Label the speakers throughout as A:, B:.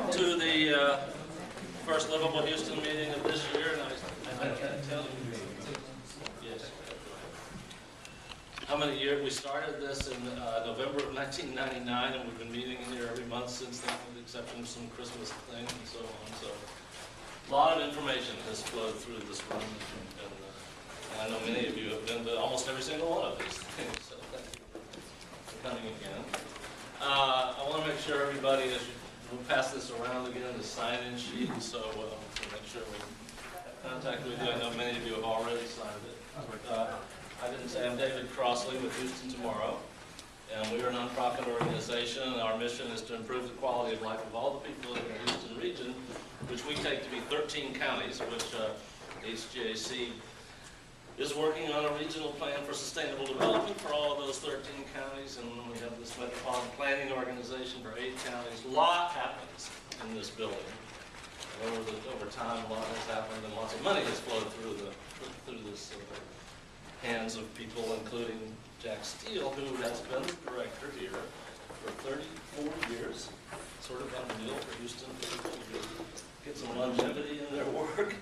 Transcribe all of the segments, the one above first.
A: Welcome to the first Livable Houston meeting of this year, and I can't tell you yes, how many years. We started this in November of 1999, and we've been meeting here every month since then, with the exception of some Christmas things and so on. So a lot of information has flowed through this room, and I know many of you have been to almost every single one of these things, so thank you for coming again. I want to make sure everybody, as we'll pass this around again, the sign-in sheet, so we'll make sure we have contact with you. I know many of you have already signed it. I didn't say I'm David Crossley with Houston Tomorrow, and we are a nonprofit organization, and our mission is to improve the quality of life of all the people in the Houston region, which we take to be 13 counties, which HGAC is working on a regional plan for sustainable development for all of those 13 counties, and we have this metropolitan planning organization for 8 counties. A lot happens in this building. Over time, a lot has happened, and lots of money has flowed through this hands of people, including Jack Steele, who has been the director here for 34 years. Sort of unreal for Houston to get some longevity in their work.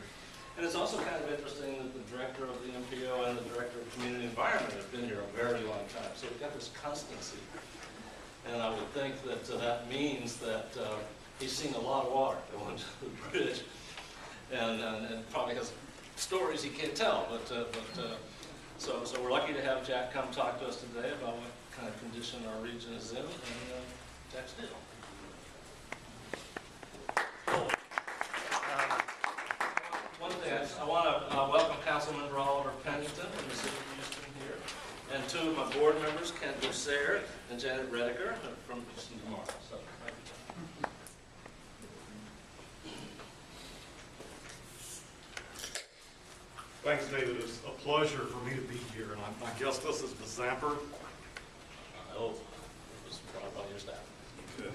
A: And it's also kind of interesting that the director of the MPO and the director of community environment have been here a very long time. So we've got this constancy. And I would think that that means that he's seen a lot of water going to the bridge, and probably has stories he can't tell. So we're lucky to have Jack come talk to us today about what kind of condition our region is in. And Jack Steele. One thing, I want to welcome Councilmember Oliver Pennington from the city of Houston here, and 2 of my board members, Ken Bucer and Janet Rediger from Houston Tomorrow. So,
B: thanks, David. It's a pleasure for me to be here, and I guess this is the Zamper.
A: Oh, it was brought by your staff.
B: Okay.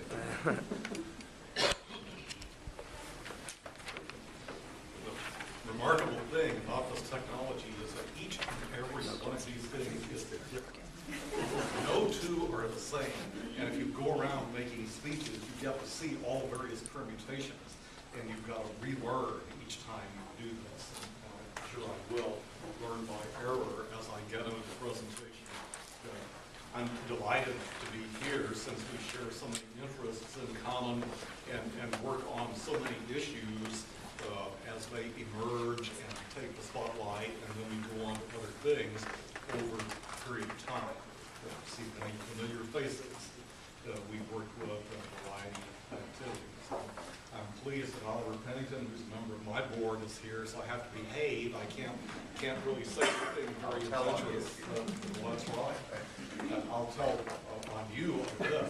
B: The remarkable thing about this technology is that each and every one of these things is different. No 2 are the same, and if you go around making speeches, you get to see all various permutations, and you've got to relearn each time you do this. I'm sure I will learn by error as I get into the presentation. I'm delighted to be here since we share so many interests in common and work on so many issues as they emerge and take the spotlight, and then we go on to other things over a period of time. See many familiar faces. We work with a variety of activities. I'm pleased that Oliver Pennington, who's a member of my board, is here, so I have to behave. I can't really say anything very intelligent. Well, that's right. I'll tell on you a bit.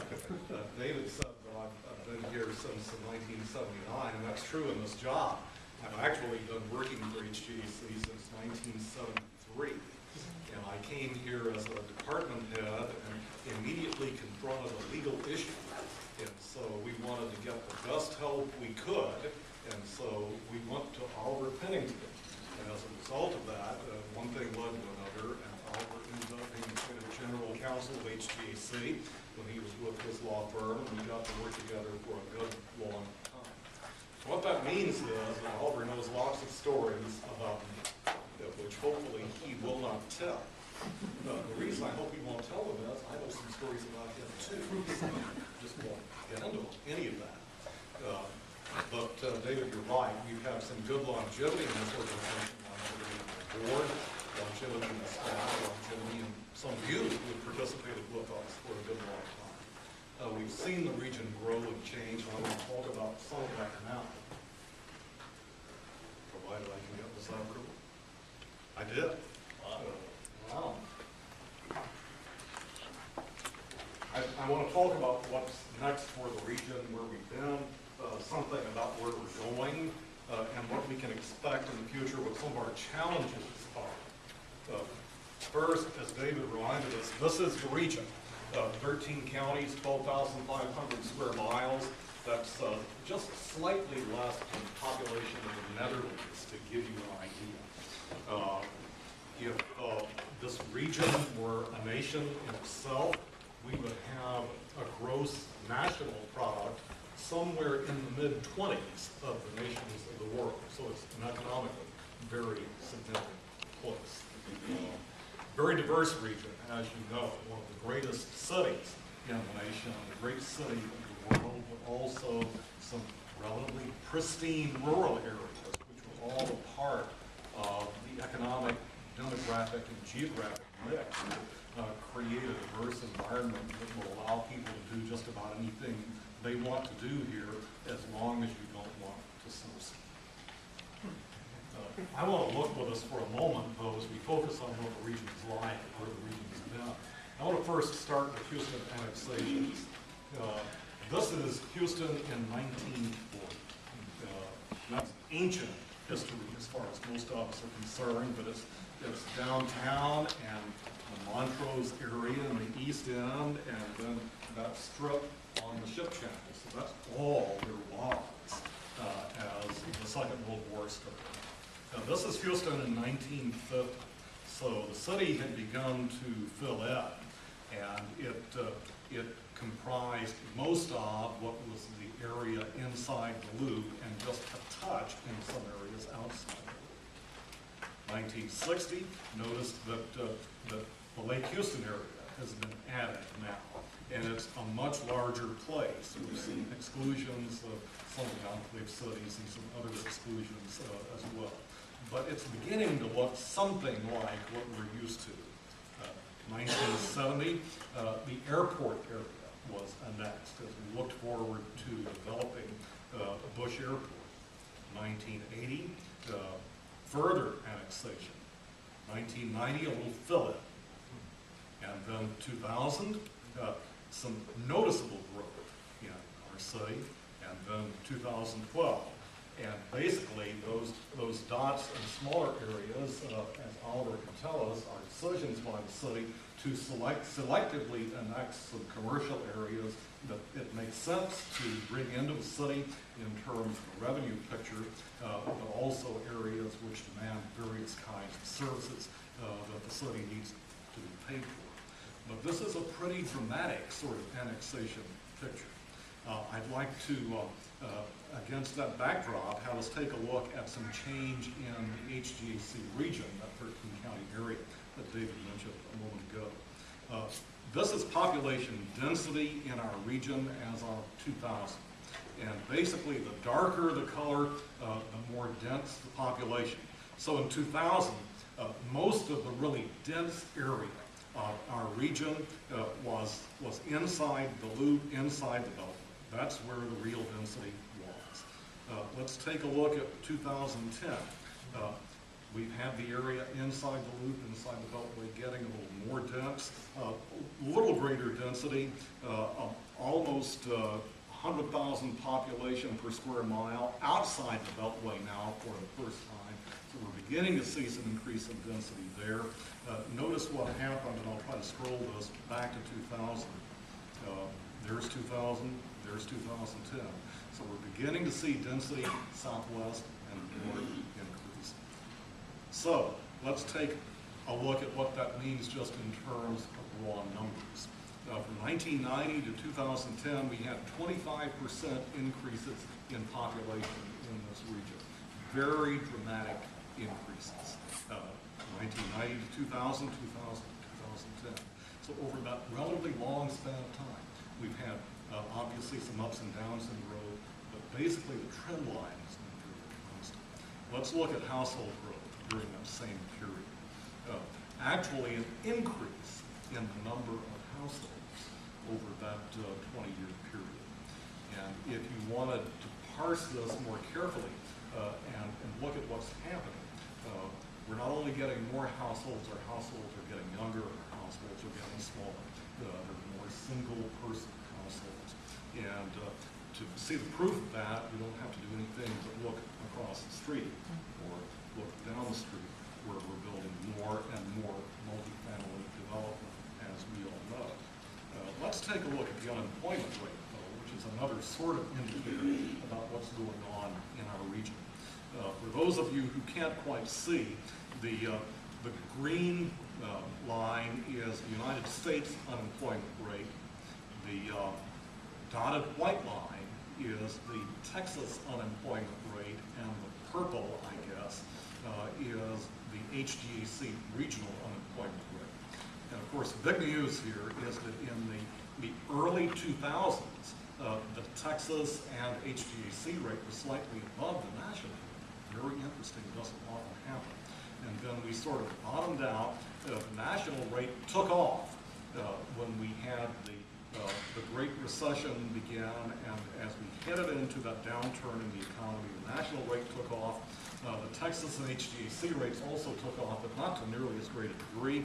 B: David said that I've been here since 1979, and that's true in this job. I've actually been working for HGAC since 1973. And I came here as a department head and immediately confronted a legal issue. And so we wanted to get the best help we could, and so we went to Oliver Pennington. And as a result of that, one thing led to another, and Oliver ended up being the general counsel of HGAC when he was with his law firm, and we got to work together for a good long time. What that means is that Oliver knows lots of stories about me, which hopefully he will not tell. The reason I hope he won't tell them is I know some stories about him too. Just won't get into any of that. But David, you're right. We've had some good longevity in this organization, longevity in the board, longevity in the staff, longevity in some of you who have participated with us for a good long time. We've seen the region grow and change, and I want to talk about some of that now. Provided I can get this out quickly. I did. Wow. I want to talk about what's next for the region, where we've been, something about where we're going, and what we can expect in the future, what some of our challenges are. First, as David reminded us, this is the region. 13 counties, 12,500 square miles. That's just slightly less than the population of the Netherlands, to give you an idea. If this region were a nation in itself, we would have a gross national product somewhere in the mid-20s of the nations of the world. So it's an economically very significant place. Very diverse region, as you know, one of the greatest cities in the nation, a great city of the world, but also some relatively pristine rural areas, which were all a part of the economic, demographic, and geographic mix that create a diverse environment that will allow people to do just about anything they want to do here, as long as you don't want to subsidy. I want to look with us for a moment, though, as we focus on what the region is like, where the region has been. I want to first start with Houston annexations. This is Houston in 1940. That's ancient history as far as most of us are concerned, but it's downtown and the Montrose area in the east end, and then that strip on the ship channel. So that's all there was as the Second World War started. Now, this is Houston in 1950. So the city had begun to fill in, and it comprised most of what was the area inside the loop and just a touch in some areas outside the loop. 1960, noticed that the Lake Houston area has been added now, and it's a much larger place. We've seen exclusions of some of the enclave cities and some other exclusions as well. But it's beginning to look something like what we're used to. 1970, the airport area was annexed as we looked forward to developing Bush Airport. 1980, further annexation. 1990, a little fill-in. And then 2000, some noticeable growth in our city. And then 2012. And basically, those dots in smaller areas, as Oliver can tell us, are decisions by the city to selectively annex some commercial areas that it makes sense to bring into the city in terms of the revenue picture, but also areas which demand various kinds of services that the city needs to be paid for. But this is a pretty dramatic sort of annexation picture. I'd like to, against that backdrop, have us take a look at some change in the HGAC region, that 13-county area that David mentioned a moment ago. This is population density in our region as of 2000. And basically, the darker the color, the more dense the population. So in 2000, most of the really dense area of our region was inside the loop, inside the belt. That's where the real density was. Let's take a look at 2010. We've had the area inside the loop, inside the beltway, getting a little more dense, a little greater density, almost 100,000 population per square mile outside the beltway now for the first time. So we're beginning to see some increase in density there. Notice what happened, and I'll try to scroll this back to 2000. There's 2000. There's 2010. So we're beginning to see density southwest and north increase. So let's take a look at what that means just in terms of raw numbers. From 1990 to 2010, we had 25% increases in population in this region. Very dramatic increases. 1990 to 2000, 2000 to 2010. So over that relatively long span of time, we've had obviously some ups and downs in the road, but basically the trend line has been fairly constant. Let's look at household growth during that same period. Actually, an increase in the number of households over that 20-year period. And if you wanted to parse this more carefully and look at what's happening, we're not only getting more households, our households are getting younger, our households are getting smaller. There are more single-person households. And to see the proof of that, we don't have to do anything but look across the street or look down the street where we're building more and more multifamily development, as we all know. Let's take a look at the unemployment rate, though, which is another sort of indicator about what's going on in our region. For those of you who can't quite see, the green line is the United States unemployment rate. The dotted white line is the Texas unemployment rate, and the purple, I guess, is the HGAC regional unemployment rate. And of course, the big news here is that in the early 2000s, the Texas and HGAC rate was slightly above the national rate. Very interesting, doesn't often happen. And then we sort of bottomed out. The national rate took off when we had the Great Recession began, and as we headed into that downturn in the economy, the national rate took off. The Texas and HGAC rates also took off, but not to nearly as great a degree.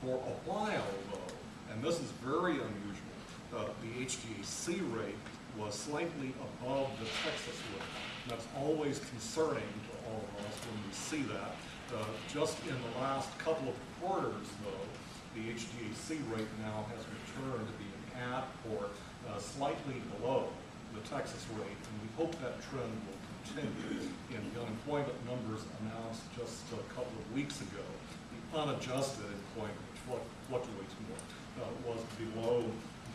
B: For a while, though, and this is very unusual, the HGAC rate was slightly above the Texas rate. That's always concerning to all of us when we see that. Just in the last couple of quarters, though, the HGAC rate now has returned to being at or slightly below the Texas rate, and we hope that trend will continue. In the unemployment numbers announced just a couple of weeks ago, the unadjusted employment, which fluctuates more, was below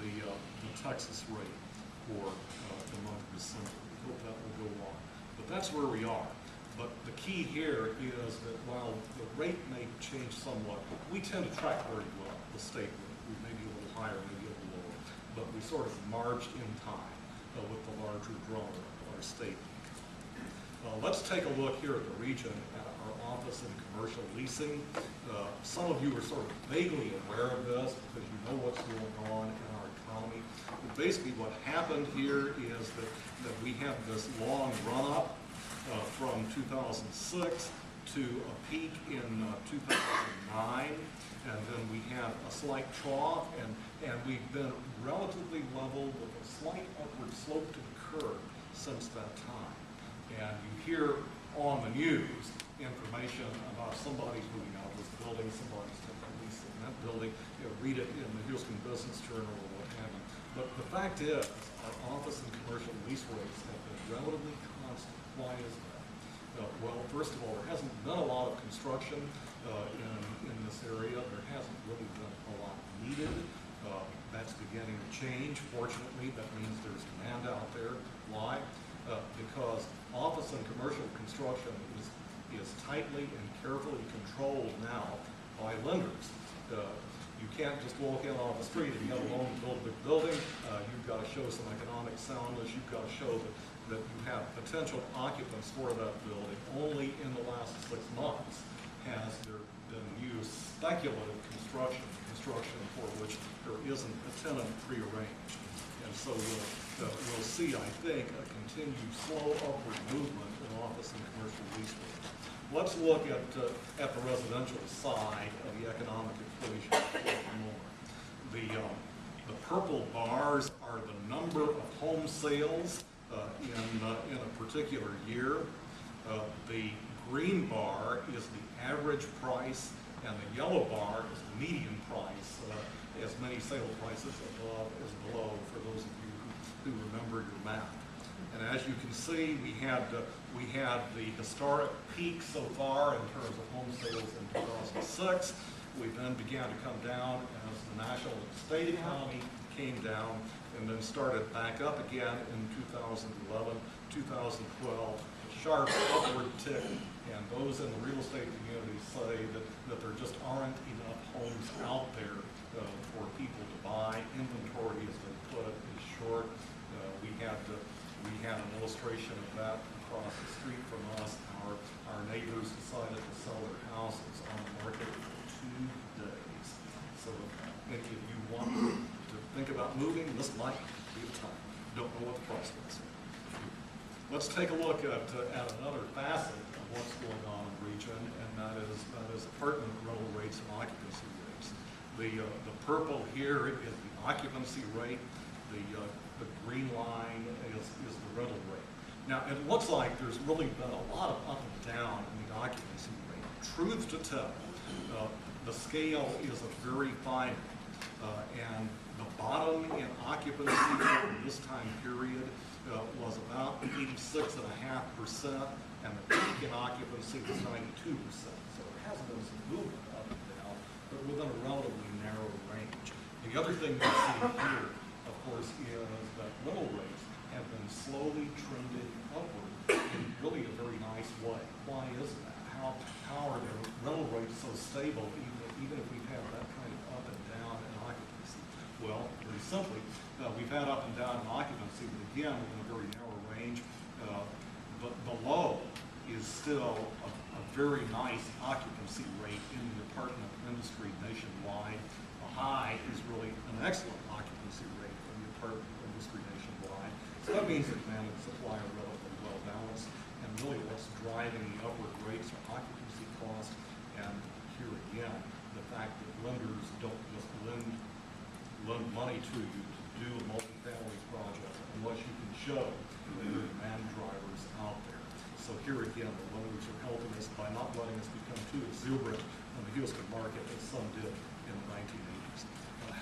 B: the Texas rate for the month of December. We hope that will go on. But that's where we are. But the key here is that while the rate may change somewhat, we tend to track very well the state rate. We may be a little higher, maybe a little lower, but we sort of marched in time with the larger drummer of our state. Let's take a look here at the region at our office in commercial leasing. Some of you are sort of vaguely aware of this because you know what's going on in our economy. But basically what happened here is that we have this long run-up from 2006 to a peak in 2009, and then we had a slight trough, and we've been relatively level with a slight upward slope to the curve since that time. And you hear on the news information about somebody's moving out of this building, somebody's taking a lease in that building, read it in the Houston Business Journal or what have you. But the fact is, our office and commercial lease rates have been relatively constant. Why is that? Well, first of all, there hasn't been a lot of construction in this area. There hasn't really been a lot needed. That's beginning to change. Fortunately, that means there's demand out there. Why? Because office and commercial construction is tightly and carefully controlled now by lenders. You can't just walk in off the street and you have a loan to build a big building. You've got to show some economic soundness. You've got to show that you have potential occupants for that building. Only in the last 6 months has there been used speculative construction for which there isn't a tenant prearranged. And so we'll see, I think, a continued slow upward movement in office and commercial lease rates. Let's look at the residential side of the economic equation for a moment. The purple bars are the number of home sales in a particular year. The green bar is the average price, and the yellow bar is the median price, as many sale prices above as below, for those of you who remember your math. And as you can see, we had the historic peak so far in terms of home sales in 2006. We then began to come down as the national and state economy came down, and then started back up again in 2011, 2012, a sharp upward tick. And those in the real estate community say that there just aren't enough homes out there for people to buy. Inventory, as they put it, is short. We had an illustration of that across the street from us. Our neighbors decided to sell their houses on the market for 2 days. So if any of you want to think about moving, this might be the time. Don't know what the price was. Let's take a look at another facet of what's going on in the region, and that is apartment rental rates and occupancy rates. The purple here is the occupancy rate. The green line is the rental rate. Now, it looks like there's really been a lot of up and down in the occupancy rate. Truth to tell, the scale is a very fine, and the bottom in occupancy in this time period was about 86.5%, and the peak in occupancy was 92%. So there hasn't been some movement up and down, but within a relatively narrow range. The other thing we see here, of course, is that rental rates have been slowly trending upward in really a very nice way. Why is that? How are their rental rates so stable even if we've had that kind of up and down in occupancy? Well, very simply, we've had up and down in occupancy, but again, in a very narrow range. But the low is still a very nice occupancy rate in the apartment industry nationwide. The high is really an excellent occupancy rate in the apartment industry nationwide. So that means that demand and supply are relatively well balanced, and really what's driving the upward rates are occupancy costs, and here again, the fact that lenders don't just lend money to you to do a multifamily project unless you can show that there are demand drivers out there. So here again, the lenders are helping us by not letting us become too exuberant in the Houston market as some did in the 1980s.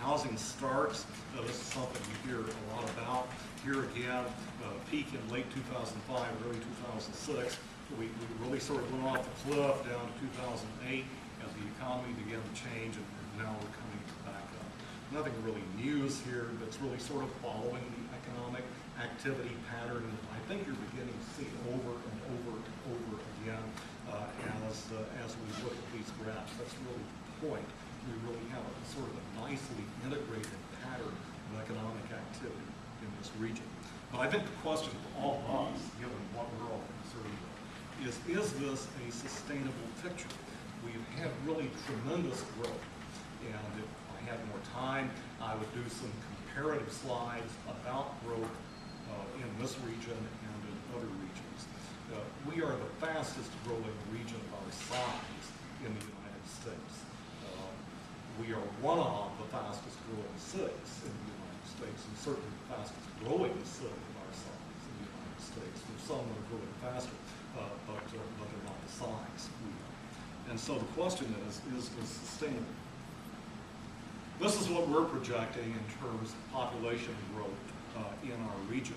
B: Housing starts, this is something we hear a lot about. Here again, peak in late 2005, early 2006. We really sort of went off the cliff down to 2008 as the economy began to change, and now we're coming back up. Nothing really new here that's really sort of following the economic activity pattern. I think you're beginning to see over and over and over again as we look at these graphs. That's really the point. We really have a sort of a nicely integrated pattern of economic activity in this region. But I think the question for all of us, given what we're all concerned with, is this a sustainable picture? We've had really tremendous growth, and if I had more time, I would do some comparative slides about growth in this region and in other regions. We are the fastest growing region of our size in the United States. We are one of the fastest growing cities in the United States, and certainly the fastest growing city of our size in the United States. There's some that are growing faster, but they're not the size we are. And so the question is this sustainable? This is what we're projecting in terms of population growth in our region.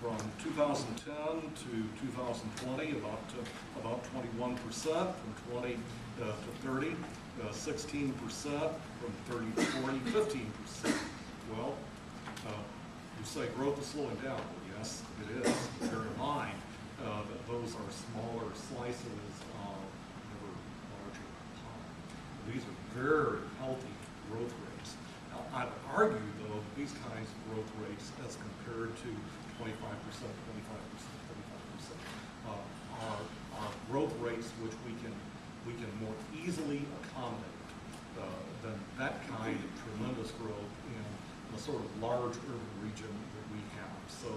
B: From 2010 to 2020, about 21%, from 20 to 30, 16%, from 30 to 40, 15%. Well, you say growth is slowing down. Well, yes, it is. Bear in mind that those are smaller slices of ever larger pie. These are very healthy growth rates. Now, I've argued, though, that these kinds of growth rates, as compared to 25%, 25%, 35%, are growth rates which we can more easily accommodate than that kind of tremendous growth in the sort of large urban region that we have. So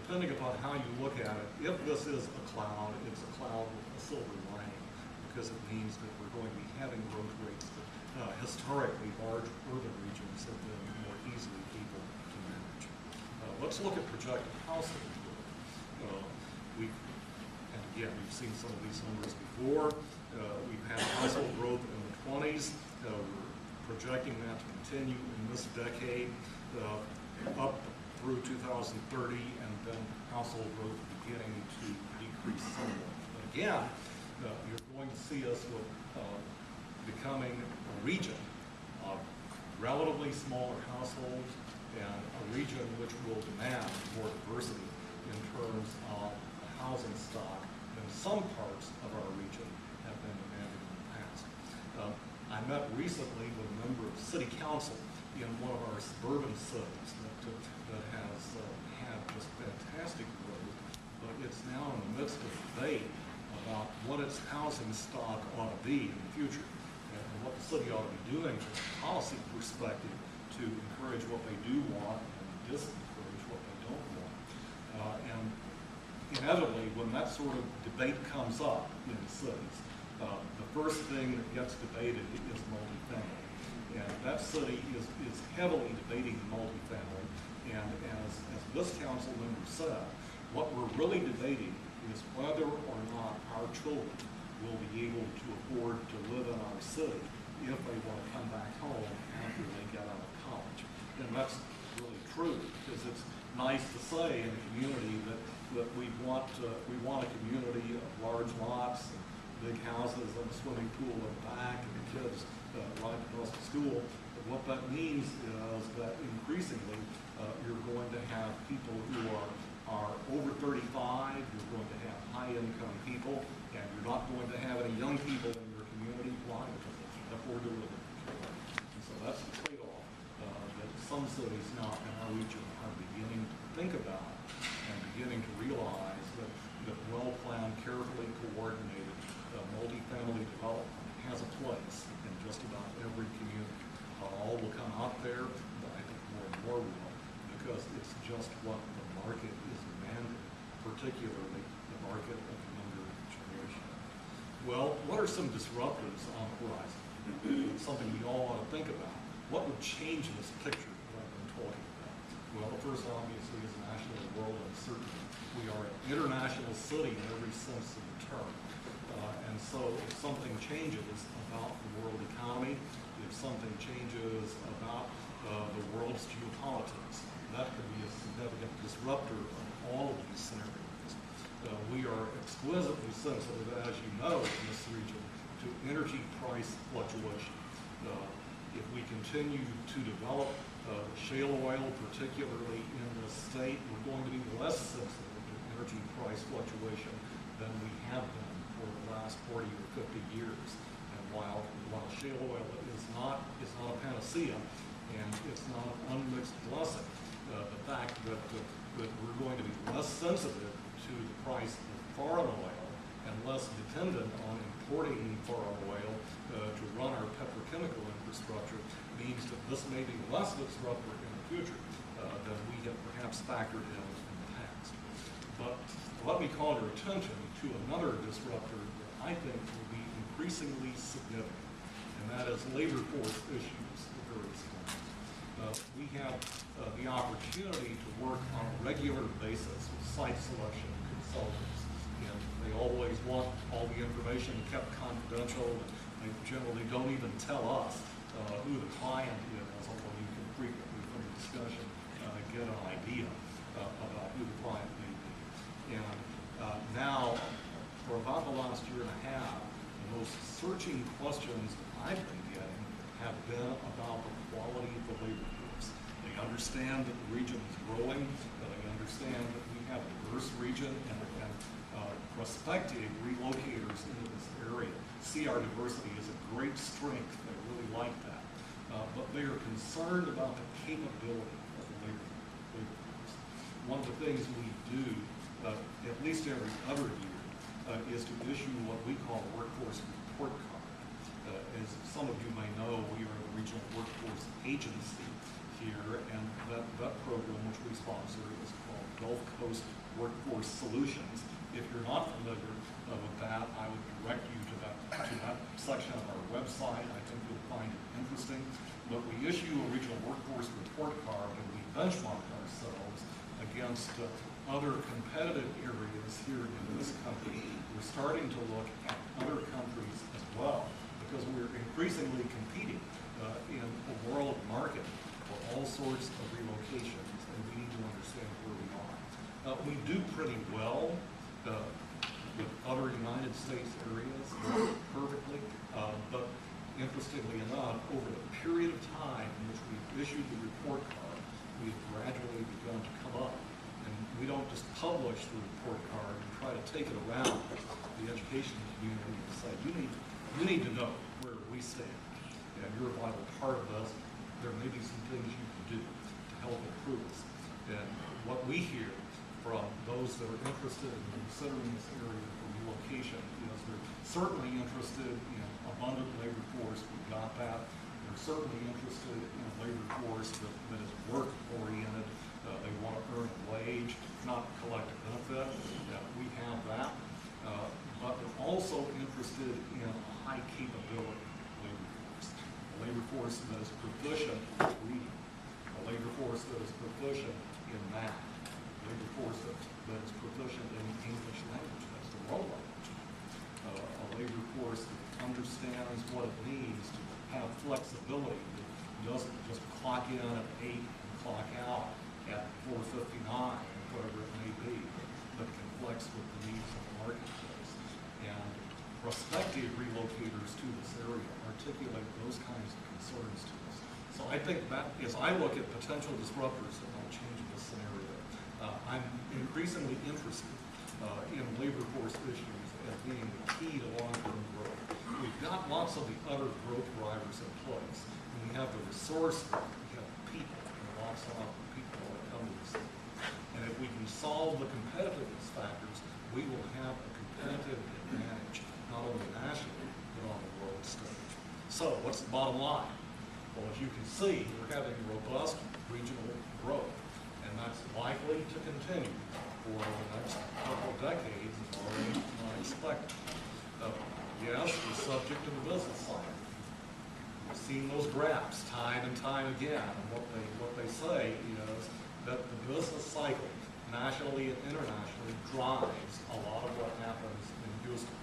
B: depending upon how you look at it, if this is a cloud, it's a cloud with a silver lining, because it means that we're going to be having growth rates that historically large urban regions have been more easily able to manage. Let's look at projected household growth. And again, we've seen some of these numbers before. We've had household growth in the 20s. We're projecting that to continue in this decade up through 2030, and then household growth beginning to decrease somewhat. But again, you're going to see us with becoming a region of relatively smaller households and a region which will demand more diversity in terms of the housing stock than some parts of our region have been demanding in the past. I met recently with a member of city council in one of our suburban cities that has had just fantastic growth, but it's now in the midst of debate about what its housing stock ought to be in the future and what the city ought to be doing from a policy perspective to encourage what they do want and disencourage what they don't want. And inevitably, when that sort of debate comes up in cities, the first thing that gets debated is multifamily. And that city is heavily debating multifamily. And as this council member said, what we're really debating is whether or not our children will be able to afford to live in our city if they want to come back home after they get out of college. And that's really true, because it's nice to say in a community that we want a community of large lots and big houses and a swimming pool in the back and the kids riding across the school. What that means is that increasingly you're going to have people who are over 35, you're going to have high-income people, and you're not going to have any young people in your community. Why? Because they can't afford to live in it. And so that's the trade-off that some cities now in our region are beginning to think about and beginning to realize that well-planned, carefully coordinated multifamily development has a place in just about every community. All will come out there, but I think more and more will, because it's just what the market is demanding, particularly the market of the younger generation. Well, what are some disruptors on the horizon? Something we all ought to think about. What would change this picture that I've been talking about? Well, the first obviously is national and world uncertainty. We are an international city in every sense of the term. And so if something changes about the world economy, if something changes about the world's geopolitics, that could be a significant disruptor of all of these scenarios. We are exquisitely sensitive, as you know, in this region, to energy price fluctuation. If we continue to develop shale oil, particularly in this state, we're going to be less sensitive to energy price fluctuation than we have been for the last 40 or 50 years. And while shale oil is not a panacea, and it's not an unmixed blessing, the fact that we're going to be less sensitive to the price of foreign oil and less dependent on importing foreign oil to run our petrochemical infrastructure means that this may be less disruptive in the future than we have perhaps factored in the past. But let me call your attention to another disruptor that I think will be increasingly significant, and that is labor force issues of various kinds. We have the opportunity to work on a regular basis with site selection consultants, and they always want all the information kept confidential, and they generally don't even tell us who the client is, although you can frequently from the discussion get an idea about who the client may be. And now, for about the last year and a half, the most searching questions that I've been getting have been about the quality of the labor force. They understand that the region is growing, they understand that we have a diverse region, and prospective relocators into this area see our diversity as a great strength. They really like that. But they are concerned about the capability of the labor force. One of the things we do, at least every other year, is to issue what we call a workforce report card. As some of you may know, we are the regional workforce agency here, and that program which we sponsor is called Gulf Coast Workforce Solutions. If you're not familiar with that, I would direct you to that section of our website. I think you'll find it interesting. But we issue a regional workforce report card, and we benchmark ourselves against other competitive areas here in this country. We're starting to look at other countries as well, because we're increasingly competing in a world market for all sorts of relocations, and we need to understand where we are. We do pretty well with other United States areas, not perfectly, but interestingly enough, over the period of time in which we've issued the report card, we've gradually begun to come up. And we don't just publish the report card and try to take it around the education community and say, you need to know where we stand, and you're a vital part of us. There may be some things you can do to help improve us. And what we hear from those that are interested in considering this area for relocation is they're certainly interested in abundant labor force. We've got that. They're certainly interested in a labor force that is work-oriented. They want to earn a wage, not collect a benefit. We have that. But they're also interested in a high capability labor force. A labor force that is proficient in reading. A labor force that is proficient in math. A labor force that is proficient in the English language. That's the world language. A labor force that understands what it means to have flexibility, that doesn't just clock in at 8 and clock out at 4:59 or whatever it may be, but can flex with the needs of the marketplace. And prospective relocators to this area articulate those kinds of concerns to us. So I think that, as I look at potential disruptors that might change this scenario, I'm increasingly interested in labor force issues as being the key to long-term growth. We've got lots of the other growth drivers in place, and we have the resources, we have people, and lots of people that come to the city. And if we can solve the competitiveness factors, we will have a competitive advantage, not only nationally, but on the world stage. So what's the bottom line? Well, as you can see, we're having robust regional growth, and that's likely to continue for the next couple of decades, as already expected. Yes, we're subject to the business cycle. We've seen those graphs time and time again, and what they say is that the business cycle, nationally and internationally, drives a lot of what happens in Houston.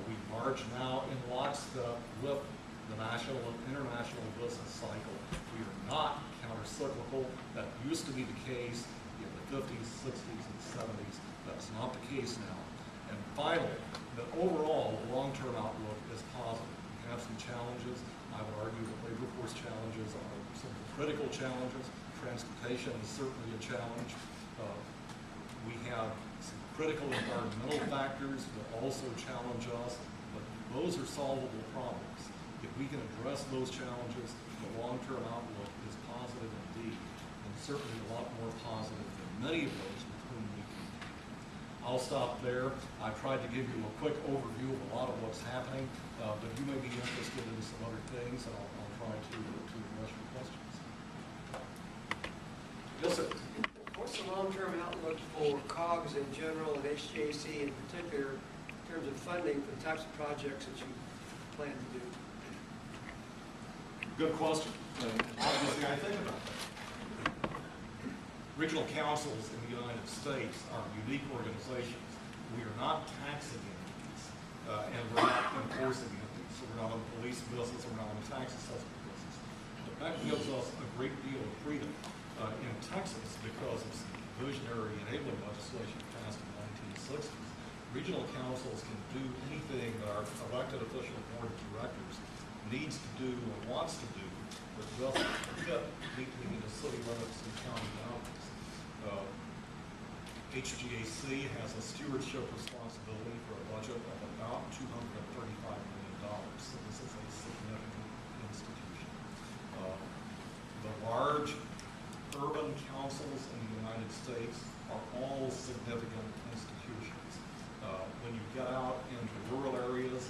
B: We march now in lockstep with the national and international business cycle. We are not counter-cyclical. That used to be the case in the 50s, 60s, and 70s. That's not the case now. And finally, the overall long-term outlook is positive. We have some challenges. I would argue that labor force challenges are some of the critical challenges. Transportation is certainly a challenge. We have some critical environmental factors that also challenge us, but those are solvable problems. If we can address those challenges, the long-term outlook is positive indeed, and certainly a lot more positive than many of those with whom we compete. I'll stop there. I tried to give you a quick overview of a lot of what's happening, but you may be interested in some other things, and I'll try to address your questions. Yes, sir.
C: What's the long-term outlook for COGS in general and HGAC in particular in terms of funding for the types of projects that you plan to do?
B: Good question. Obviously, I think about that. Regional councils in the United States are unique organizations. We are not taxing entities, and we're not enforcing entities. So we're not in the police business, we're not in the tax assessment business. But that gives us a great deal of freedom. In Texas, because of some visionary enabling legislation passed in the 1960s, regional councils can do anything that our elected official board of directors needs to do or wants to do that doesn't fit neatly into city limits and county boundaries. HGAC has a stewardship responsibility for a budget of about $235 million. So this is a significant institution. The large urban councils in the United States are all significant institutions. When you get out into rural areas,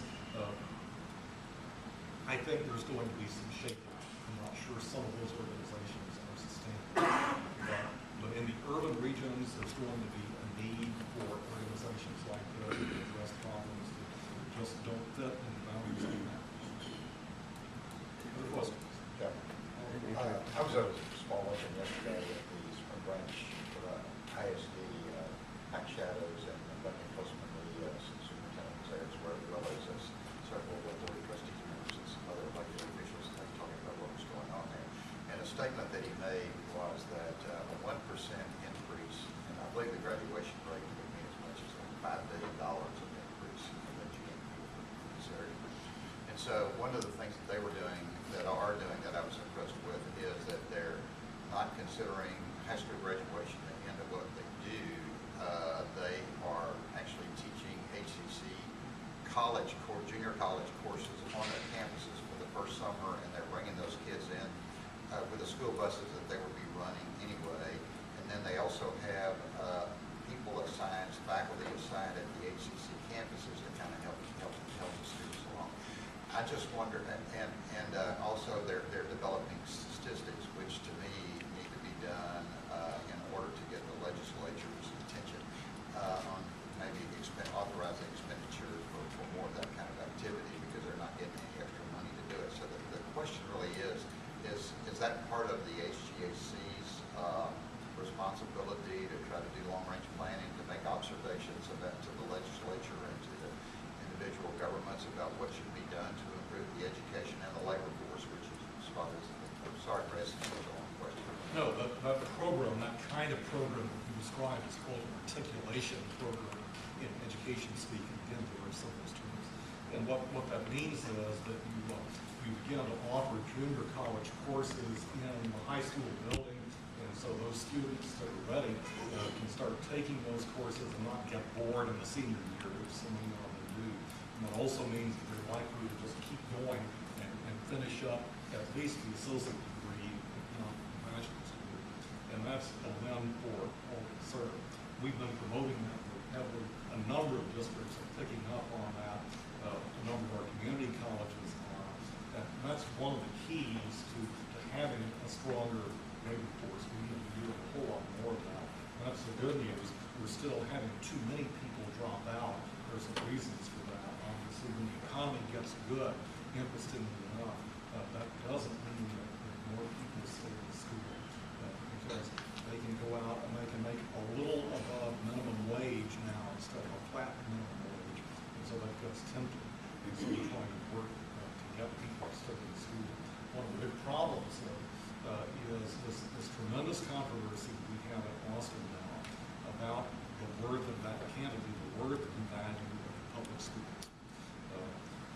B: I think there's going to be some shakeout. I'm not sure some of those organizations are sustainable. But in the urban regions, there's going to be a need for organizations like this to address problems that just don't fit in the boundaries of that. Other questions?
D: Yeah. I was at a small luncheon yesterday at the Spring Branch for the ISD Hack Shadows and Bucking Postman, the superintendent was there as well as several board of trustees members and some other elected officials talking about what was going on there. And a statement that he made was that a 1% increase, and I believe the graduation rate would be as much as like $5 billion of increase in the GNP for this area. And so one of the things that they were doing, that I was impressed with, is that they're not considering high school graduation at the end of what they do. They are actually teaching HCC junior college courses on their campuses for the first summer, and they're bringing those kids in with the school buses that they will be running anyway. And then they also have people assigned, faculty assigned at the HCC campuses to kind of help the students along. I just wonder, and also they're developing statistics, which to me need to be done in order to get the legislature's attention on maybe authorizing expenditures for more of that kind of activity, because they're not getting any extra money to do it. So the question really is that part of the HGAC's responsibility to try to do long-range planning, to make observations about to the legislature and to the individual governments about what should be done to improve the education and the labor force, which is spotted. I'm sorry for asking such a long question.
B: No, the program, that kind of program that you described is called an articulation program in education speak. Again, there are some of those terms. And what that means is that you you begin to offer junior college courses in the high school building, and so those students that are ready can start taking those courses and not get bored in the senior year, which so many of them do. And that also means that they're likely to just keep going and finish up at least the associate degree, if not the bachelor's degree. And that's a win for all concerned. We've been promoting that heavily. A number of districts are picking up on that. A number of our community colleges are. And that's one of the keys to having a stronger labor force. We need to do a whole lot more of that. And that's the good news. We're still having too many people drop out. There's some reasons for that. Obviously, when the economy gets good, interestingly enough, that doesn't mean that more people stay in school because they can go out and they can make a little above minimum wage now instead of a flat minimum wage. And so that gets tempting. And so we're trying to work to get people to stay in school. One of the big problems, though, is this tremendous controversy we have at Austin now about the worth of that candidate, the worth and value of public schools.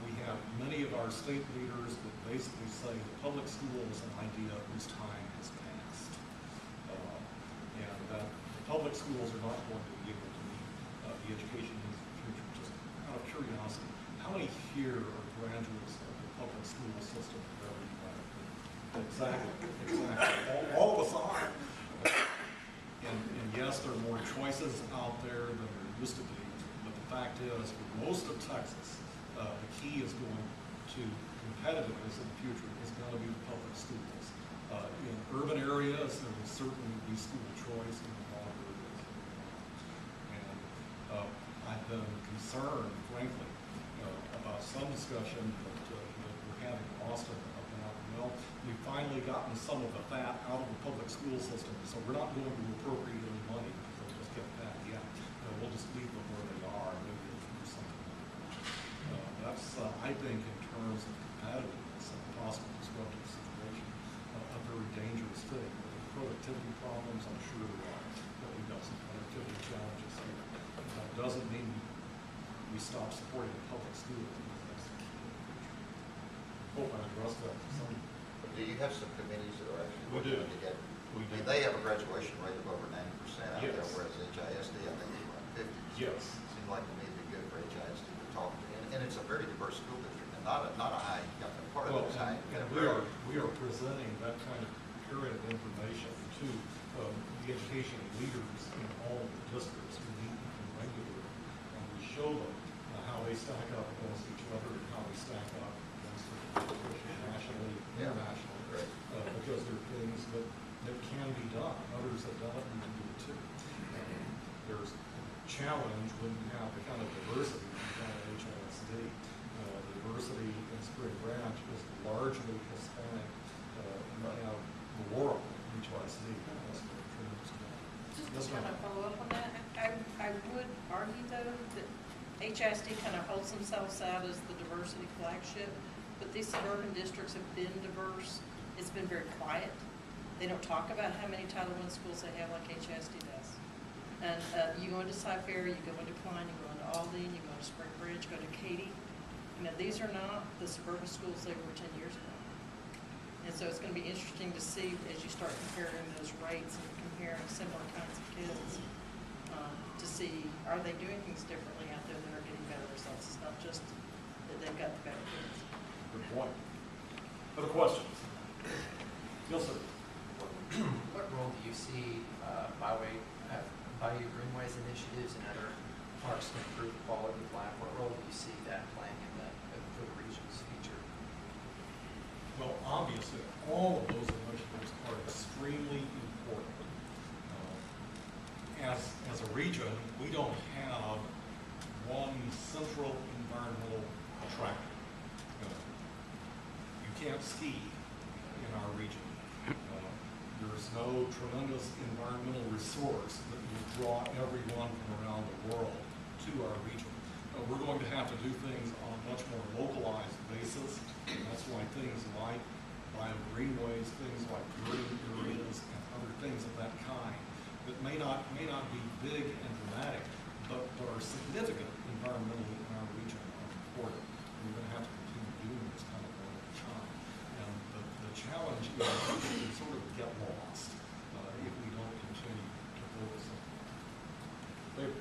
B: We have many of our state leaders that basically say the public school is an idea whose time has passed. And that the public schools are not going to be able to meet the education needs of the future. Just out of curiosity, how many here are graduates of the public school system? Exactly. All of us are. And yes, there are more choices out there than there used to be, but the fact is, for most of Texas, the key is going to competitiveness in the future is going to be the public schools. In urban areas, there will certainly be school choice in a lot of areas. And I've been concerned, frankly, about some discussion that we're having in Austin about, well, we've finally gotten some of the fat out of the public school system, so we're not going to appropriate any money because they'll just get fat yet. We'll just leave them where they are, maybe they'll do something like that. That's, I think, in terms of competitiveness and possible disruptive situation, a very dangerous thing. Productivity problems, I'm sure there are, but we've got some productivity challenges here. That doesn't mean we stop supporting the public schools. That's the key to the future. Hope I addressed that to some.
D: Do you have some committees that are actually
B: We do.
D: working together?
B: We do.
D: And they have a graduation rate of over 90% out there,
B: Yes.
D: whereas HISD, I think, is around 50.
B: Yes.
D: Seems like to me it'd be good for HISD to talk to, and it's a very diverse school district, and not a high, part of it is high.
B: And we are presenting that kind of period of information to the education leaders in all of the districts. We meet with them regularly, and we show them how they stack up against each other and how they stack up against the competition nationally, internationally.
D: Right.
B: Because there are things that can be done. Others have done it, we can do it too. There's a challenge when you have the kind of diversity you have at HISD. The diversity in Spring Branch is largely Hispanic. You have the world at HISD. That's a tremendous challenge.
E: Just to kind of follow up on that, I would argue though that HISD kind of holds themselves out as the diversity flagship, but these suburban districts have been diverse. It's been very quiet. They don't talk about how many Title I schools they have like HISD does. And you go into Cy-Fair, you go into Klein, you go into Aldine, you go into Spring Bridge, go to Katy. You know, these are not the suburban schools they were 10 years ago. And so it's going to be interesting to see as you start comparing those rates and comparing similar kinds of kids to see, are they doing things differently out there that are getting better results? It's not just that they've got the better kids.
B: Good point. Other questions? Yes, sir.
F: What role do you see Bayou Greenways initiatives and other parks to improve quality of life? What role do you see that playing for the region's future?
B: Well, obviously, all of those initiatives are extremely important. As a region, we don't have one central environmental attractor. You can't ski in our region. There's no tremendous environmental resource that will draw everyone from around the world to our region. We're going to have to do things on a much more localized basis. And that's why things like bio-greenways, things like green areas, and other things of that kind that may not be big and dramatic, but are significant environmentally in our region are important. And we're going to have to continue doing this kind of work over time. sort of get lost if we don't continue to focus on it.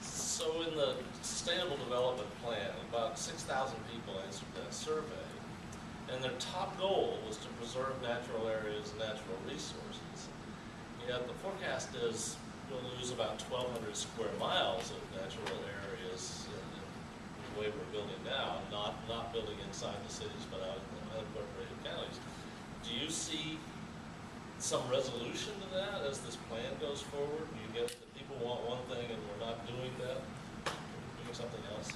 A: So in the Sustainable Development Plan, about 6,000 people answered that survey, and their top goal was to preserve natural areas and natural resources. Yet the forecast is we'll lose about 1,200 square miles of natural areas in the way we're building now, not building inside the cities, but out in the unincorporated counties. Do you see some resolution to that as this plan goes forward? Do you get that people want one thing and we're not doing that, we're doing something else?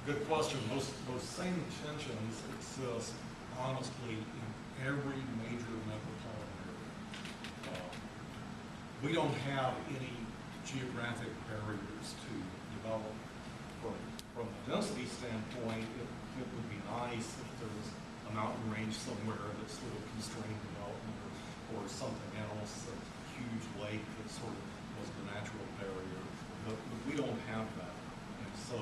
B: Good question. Those same tensions exist, honestly, in every major metropolitan area. We don't have any geographic barriers to develop. From a density standpoint, it would be nice if there was a mountain range somewhere that sort of constrained development, or something else, a huge lake that sort of was the natural barrier. But we don't have that. And so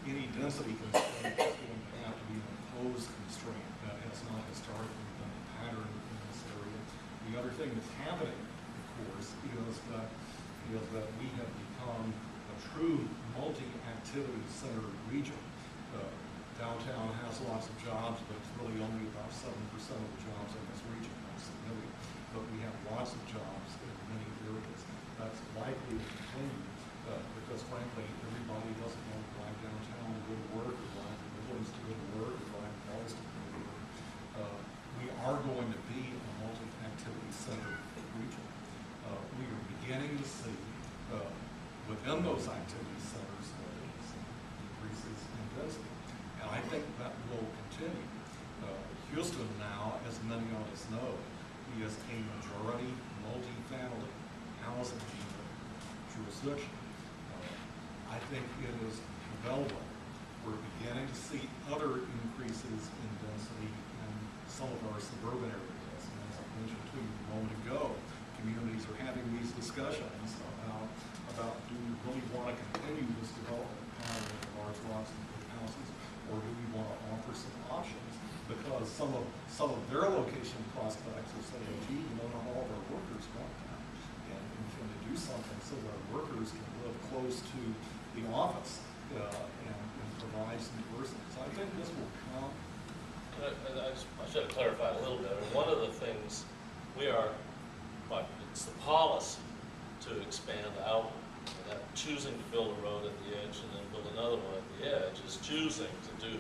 B: any density constraint is going to have to be an imposed constraint. That has not historically been a pattern in this area. The other thing that's happening, of course, is that we have become a true multi-activity centered region. Downtown has lots of jobs, but it's really only about 7% of the jobs in this region. That's significant. But we have lots of jobs in many areas. That's likely to continue because, frankly, everybody doesn't want to drive downtown and go to work, or drive to Midlands to go to work, or drive to Boston to go to work. We are going to be a multi-activity centered region. We are beginning to see within those activity centers increases in density. And I think that will continue. Houston now, as many of us know, is a majority multi-family housing jurisdiction. I think it is developing. We're beginning to see other increases in density in some of our suburban areas. And as I mentioned to you a moment ago, communities are having these discussions about do we really want to continue this development pattern of large lots and big houses, or do we want to offer some options? Because some of their location prospects are saying, gee, not all of our workers want that, and can to do something so that our workers can live close to the office and provide some diversity. So I think this will come.
A: I should have clarified a little bit. One of the things it's the policy to expand out, and that choosing to build a road at the edge and then build another one at the edge is choosing to do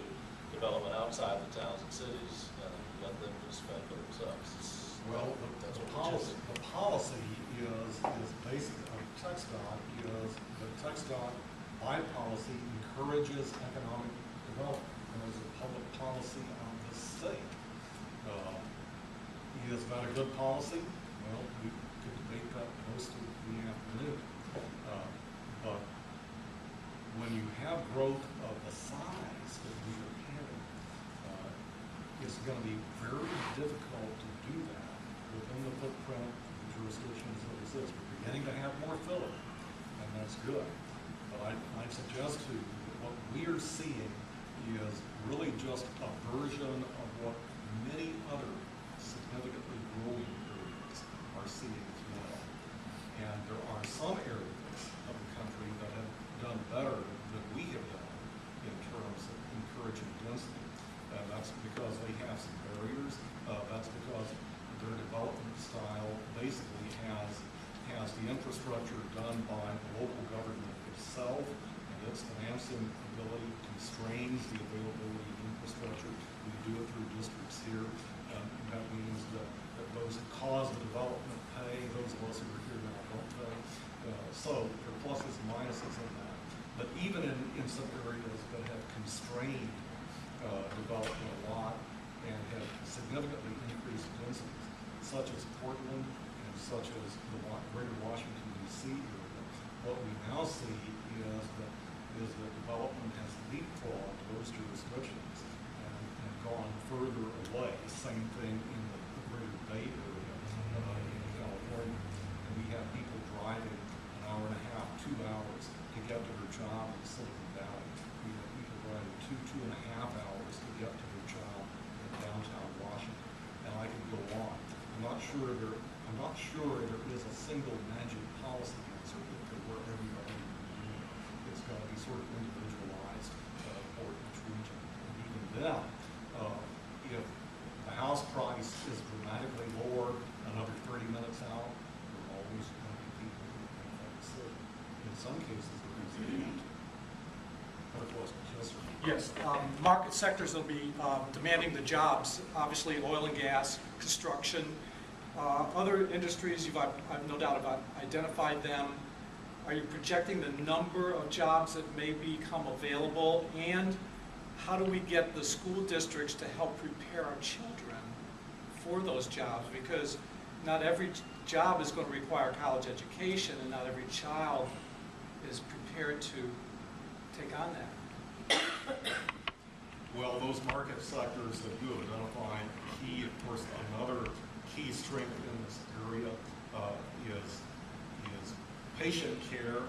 A: development outside the towns and cities and let them just fend for themselves.
B: Well,
A: that's
B: the
A: what
B: policy is basically, TxDOT is, the TxDOT by policy encourages economic development. And as a public policy of the state, is that a good policy? Well, we could debate that most of the afternoon. But when you have growth of the size that we are having, it's going to be very difficult to do that within the footprint of the jurisdictions that exist. We're beginning to have more filler, and that's good. But I'd suggest to you that what we are seeing is really just a version of what many other significantly growing areas are seeing as well. And there are some areas of the country that have done better than we have done in terms of encouraging density. That's because they have some barriers. That's because their development style basically has the infrastructure done by the local government itself, and its financing ability constrains the availability of infrastructure. We do it through districts here. That means that those that cause the development pay, those of us who are here now don't pay. So there are pluses and minuses in that. But even in some areas that have constrained development a lot and have significantly increased densities, such as Portland and such as the greater Washington, D.C. area, what we now see is that development has leapfrogged those jurisdictions and gone further away. Same thing in the greater Bay Area in California. And we have people driving an hour and a half, 2 hours to get to their job in Silicon Valley. We have people driving 2.5 hours to get to their job in downtown Washington. and I could go on. I'm not sure there is a single magic policy answer that where everybody would be. It's got to be sort of individualized for each region. And even then, if the house price is dramatically lower another 30 minutes out, there are always going to be people who make that decision. In some cases, there is not. Other questions? Yes, sir.
G: Yes, market sectors will be demanding the jobs, obviously oil and gas, construction, other industries, I've no doubt about identified them. Are you projecting the number of jobs that may become available, and how do we get the school districts to help prepare our children for those jobs? Because not every job is going to require college education, and not every child is prepared to take on that.
B: Well, those market sectors that you have identified, key, of course, another key strength in this area is patient care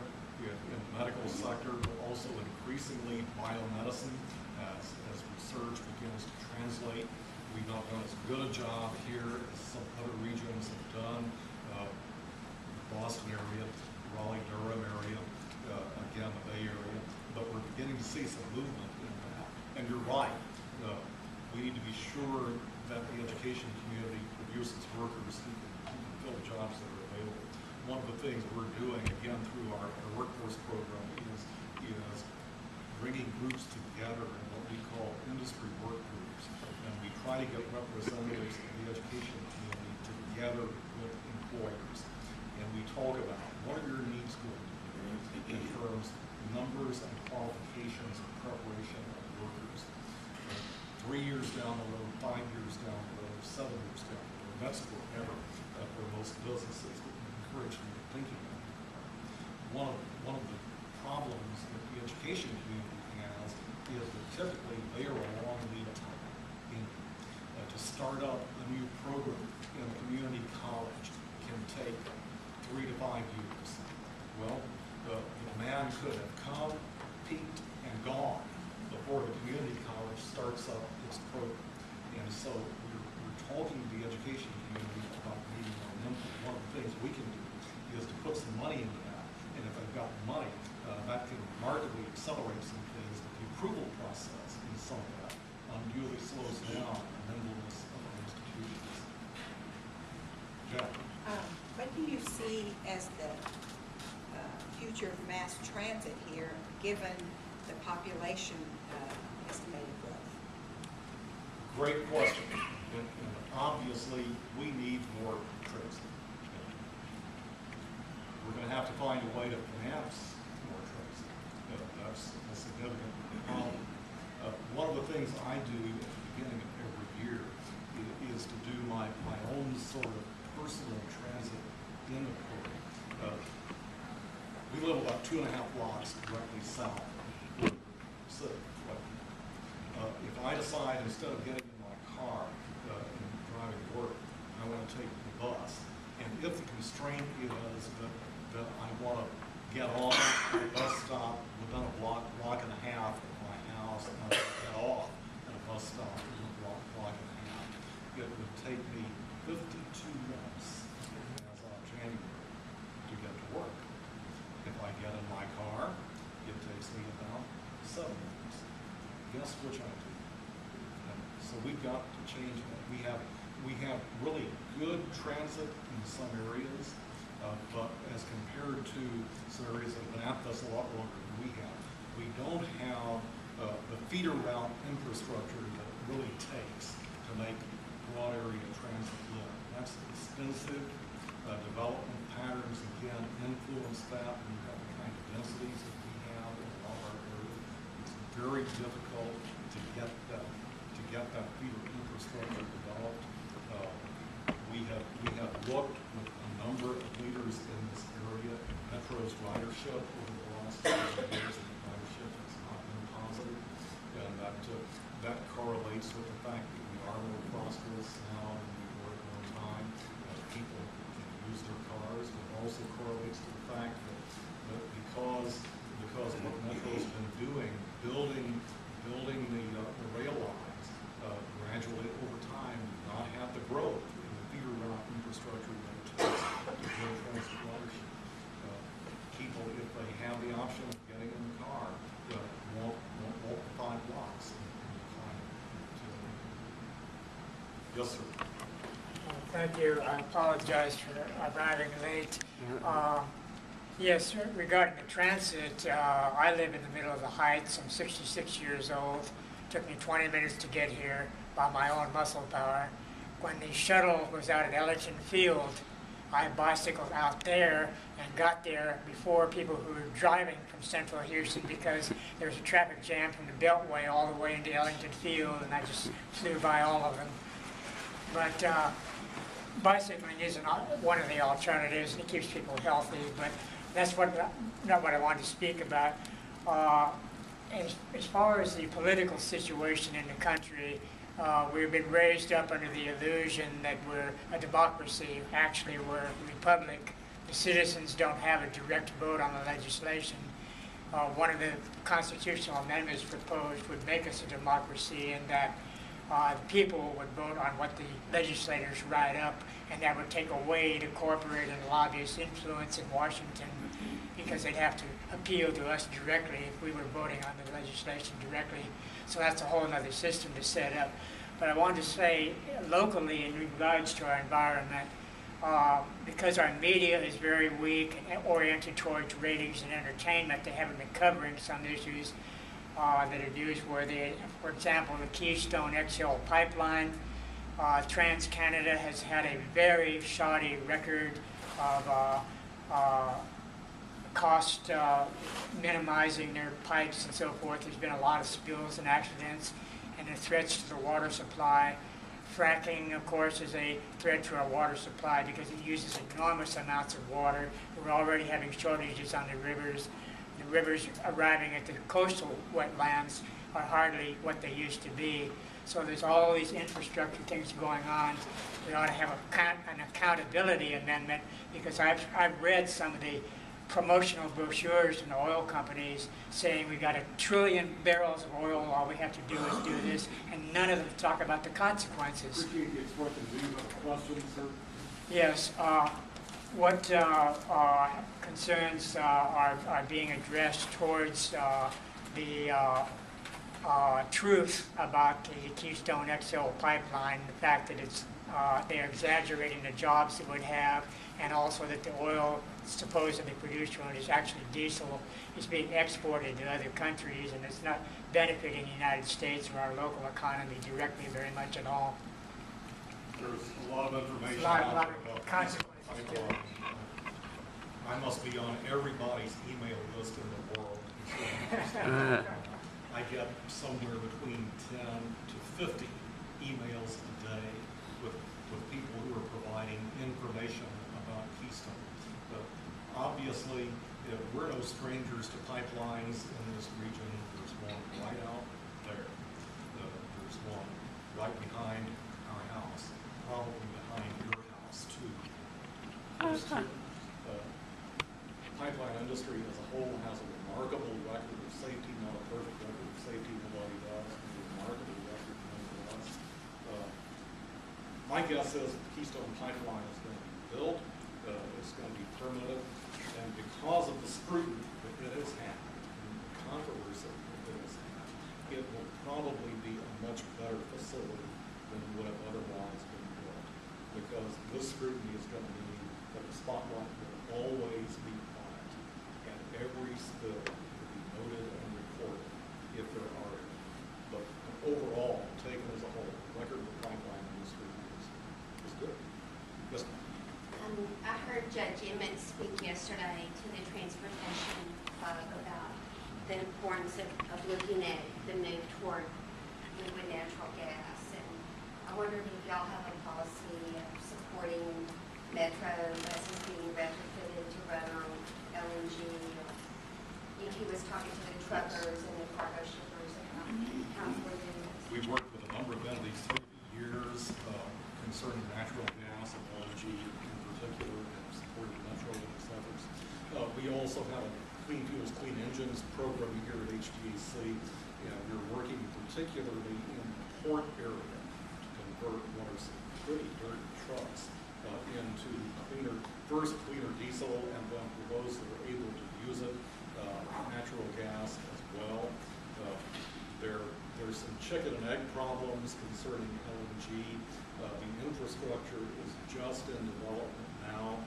B: in the medical sector, but also increasingly biomedicine as research begins to translate. We've not done as good a job here as some other regions have done. Boston area, Raleigh-Durham area, again, the Bay Area, but we're beginning to see some movement in that. And you're right, we need to be sure that the education community produces workers who can fill jobs that are available. One of the things we're doing, again, through our workforce program is bringing groups together in what we call industry work groups. And we try to get representatives of the education community together with employers. And we talk about what are your needs going to be in terms of numbers and qualifications and preparation of workers. 3 years down the road, 5 years down the road, 7 years down the road. That's forever for most businesses that encourage them to thinking about it. One of the problems that the education community has is that typically they are a long lead time. To start up a new program in a community college can take 3 to 5 years. Well, the man could have come, peaked, and gone before the community college starts up its program. And so we're talking to the education community about needing momentum. One of the things we can do is to put some money into that. And if they've got money, that can remarkably accelerate some things. But the approval process in some of that unduly slows down the nimbleness of our institutions. Jeff?
H: What do you see as the future of mass transit here, given the population estimated growth?
B: Great question. And obviously, we need more transit. We're going to have to find a way to finance more transit. That's a significant problem. One of the things I do at the beginning of every year is to do my own sort of personal transit inventory. We live about 2.5 blocks directly south of where we're sitting. If I decide instead of getting in my car and driving to work, I want to take the bus, and if the constraint is that I want to get on at a bus stop within a block and a half of my house, and I want to get off at a bus stop within a block and a half, it would take me 52 minutes as of January to get to work. If I get in my car, it takes me about 7 minutes. Guess which I do? And so we've got to change that. We have really good transit in some areas, but as compared to some areas that have been at this a lot longer than we don't have the feeder route infrastructure that it really takes to make broad area transit live. That's expensive. Development patterns, again, influence that. We've got the kind of densities that we have in a lot of our areas. It's very difficult to get that feeder infrastructure developed. We have looked with a number of leaders in this area. Metro's ridership over the last 5 years, and the ridership has not been positive, and that correlates with the fact that we are more prosperous now than we were at one time. People use their cars, but also correlates to the fact that because of what Metro's been doing, building the rail lines gradually over time, we've not had the growth Yes, sir.
I: Thank you. I apologize for arriving late. Yes, regarding the transit, I live in the middle of the Heights. I'm 66 years old. Took me 20 minutes to get here by my own muscle power. When the shuttle was out at Ellington Field, I bicycled out there and got there before people who were driving from central Houston because there was a traffic jam from the Beltway all the way into Ellington Field, and I just flew by all of them. But bicycling isn't one of the alternatives, and it keeps people healthy, but that's not what I wanted to speak about. As far as the political situation in the country, we've been raised up under the illusion that we're a democracy. Actually, we're a republic. The citizens don't have a direct vote on the legislation. One of the constitutional amendments proposed would make us a democracy in that the people would vote on what the legislators write up, and that would take away the corporate and lobbyist influence in Washington because they'd have to appeal to us directly if we were voting on the legislation directly. So that's a whole other system to set up. But I wanted to say locally in regards to our environment, because our media is very weak and oriented towards ratings and entertainment, they haven't been covering some issues that are newsworthy. For example, the Keystone XL pipeline. TransCanada has had a very shoddy record of cost minimizing their pipes and so forth. There's been a lot of spills and accidents and the threats to the water supply. Fracking, of course, is a threat to our water supply because it uses enormous amounts of water. We're already having shortages on the rivers. The rivers arriving at the coastal wetlands are hardly what they used to be. So there's all these infrastructure things going on. We ought to have an accountability amendment because I've read some of the promotional brochures from the oil companies saying we got 1 trillion barrels of oil, all we have to do is do this, and none of them talk about the consequences.
B: Appreciate the expression. Do you have a question, sir?
I: Yes. What concerns are being addressed towards the truth about the Keystone XL pipeline, the fact that they're exaggerating the jobs it would have, and also that the oil supposedly produced from it is actually diesel, is being exported to other countries, and it's not benefiting the United States or our local economy directly very much at all.
B: There's a lot of information
I: A lot
B: out there
I: of
B: about
I: consequences to it.
B: I must be on everybody's email list in the world. I get somewhere between 10 to 50 emails a day with people who are providing information about Keystone. But obviously, we're no strangers to pipelines in this region. There's one right out there. There's one right behind our house, probably behind your house too. The pipeline industry as a whole has a remarkable record of safety, not a perfect record of safety, nobody does, but a remarkable record nonetheless. My guess is that the Keystone Pipeline is going to be built, it's going to be permitted, and because of the scrutiny that it has had, and the controversy that it has had, it will probably be a much better facility than would have otherwise been built. Because this scrutiny is going to mean that the spotlight will always be on it, and every spill will be noted and recorded if there are any. But overall, taken as a whole, the record of the pipeline industry is good. Yes, ma'am.
J: I heard Judge Emmett speak yesterday to the transportation about the importance of looking at the move toward liquid natural gas. And I wondered if y'all have a policy of supporting metro buses being retrofitted to run on LNG. Or, he was talking to the truckers and the cargo shippers about how we're doing this.
B: We've worked with a number of entities through the years concerning natural gas and LNG in particular, and supported metro in its efforts. We also have a Clean Fuels, Clean Engines program here at HGAC, and we're working particularly in the port area to convert what are some pretty dirty trucks into cleaner diesel, and then for those that are able to use it, natural gas as well. They're There's some chicken and egg problems concerning LNG. The infrastructure is just in development now.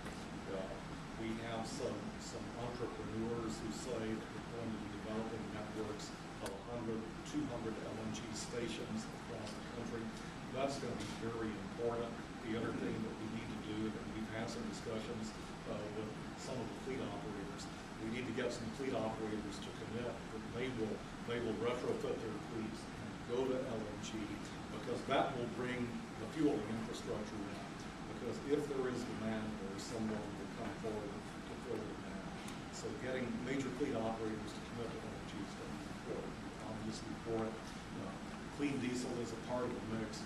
B: We have some entrepreneurs who say that we're going to be developing networks of 100, 200 LNG stations across the country. That's going to be very important. The other thing that we need to do, and we've had some discussions with some of the fleet operators, we need to get some fleet operators to commit that they will retrofit their fleets and go to LNG, because that will bring the fueling infrastructure in. Because if there is demand, there is someone who will come forward to fill the demand. So getting major fleet operators to commit to LNG is going to be important. Obviously for it, clean diesel is a part of the mix.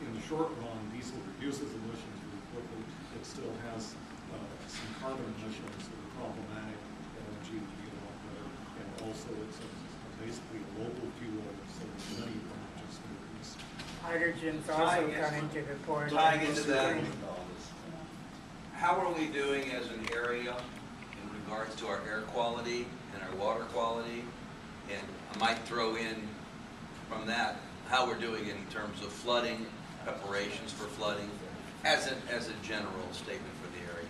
B: In the short run, diesel reduces emissions really quickly. It still has some carbon emissions that are problematic. LNG would be a lot better. And also it's basically a local fuel, so many advantages to use.
I: Hydrogen's also coming to the port.
K: Tying into that, how are we doing as an area in regards to our air quality and our water quality? And I might throw in from that how we're doing in terms of flooding, preparations for flooding, as a general statement for the area.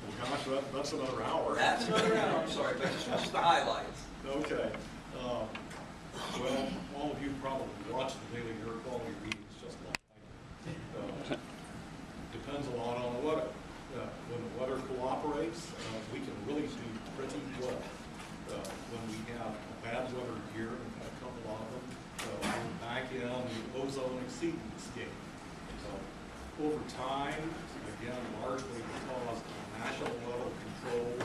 B: Well, gosh, that's another hour.
K: That's another hour, I'm sorry, but just the highlights.
B: Okay. Well, all of you probably watch the daily air quality readings just like I do. Depends a lot on the weather. When the weather cooperates, we can really do pretty well. When we have a bad weather year, we've had a couple of them, we're back in the ozone exceedance game. Over time, again, largely because of national level controls,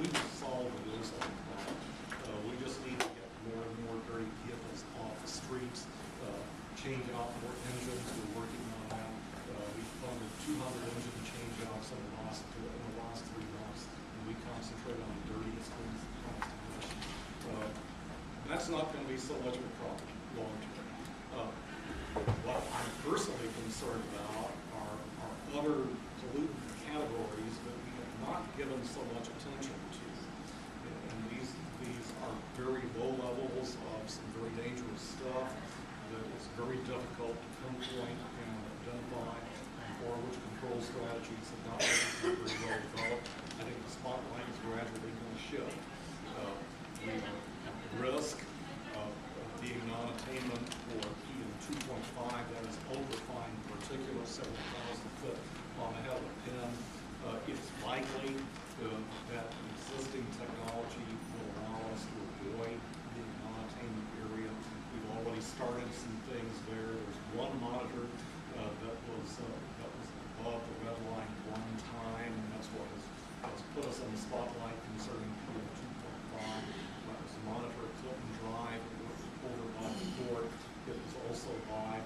B: we will solve the ozone problem. We just need to get more and more dirty vehicles off the streets, change out more engines. We're working on that. We've funded 200 engine change-outs in the last 3 months, and we concentrate on the dirtiest things that comes to emission. That's not going to be so much of a problem long term. What I'm personally concerned about are other pollutant categories that we have not given so much attention to. And these are very low levels of some very dangerous stuff that is very difficult to pinpoint and identify, and for which control strategies have not been very well developed. I think the spotlight is gradually going to shift. We risk of being non-attainment for PM 2.5, that is ultra-fine particulate, several thousand foot on the head of a pin. It's likely that existing technology will allow us to avoid the non-attainment area. We've already started some things there. There's one monitor that was above the red line one time, and that's what has put us on the spotlight concerning PM 2.5. That was a monitor at Clinton Drive. It was over by the port. It was also by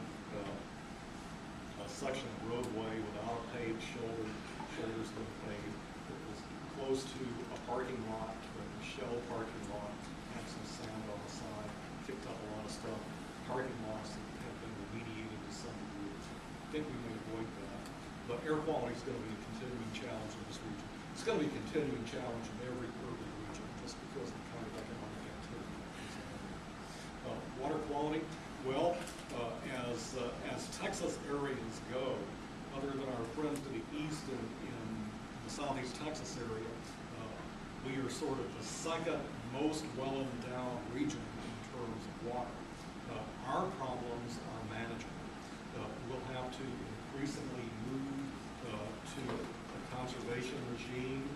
B: a section of roadway without a paved shoulders been paved. It was close to a parking lot, a shell parking lot, had some sand on the side, kicked up a lot of stuff. Parking lots that have been remediated to some degree. I think we may avoid that. But air quality is going to be a continuing challenge in this region. It's going to be a continuing challenge in every urban region just because of the kind of economic activity. Water quality, well, as Texas areas go, other than our friends to the east in the southeast Texas area, we are sort of the second most well-endowed region in terms of water. Our problems are manageable. We'll have to increasingly move to a conservation regime.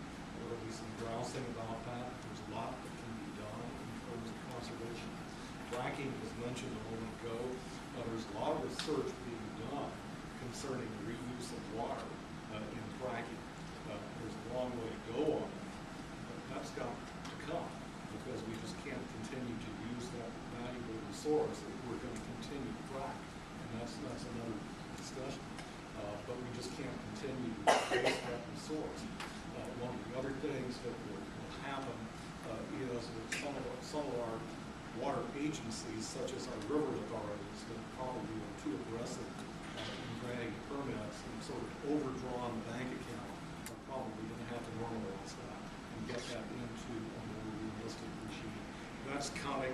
B: There'll be some grousing about that. There's a lot that can be done in terms of conservation. Fracking was mentioned a moment ago. There's a lot of research being done concerning the reuse of water in fracking. There's a long way to go on that, but that's got to come because we just can't continue to use that valuable resource if we're going to continue to frack, and that's another discussion. But we just can't continue to waste that resource. One of the other things that will happen is that some of our water agencies, such as our river authorities, that probably are too aggressive in granting permits and sort of overdrawn bank account, are probably going to have to normalize that and get that into a more realistic regime. that's coming,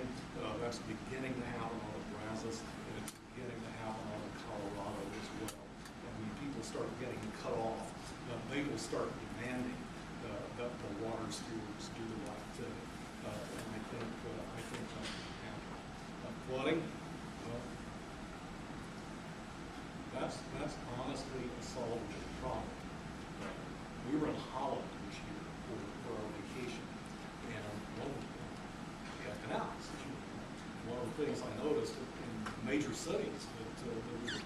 B: that's beginning to happen on the Brazos, and it's beginning to happen on the Colorado as well. And when people start getting cut off, they will start demanding that the water stewards do the right thing. And I think that's going to happen. Flooding, that's honestly a solvable problem. We were in Holland this year for our vacation, and we had canals. One of the things I noticed in major cities that we were in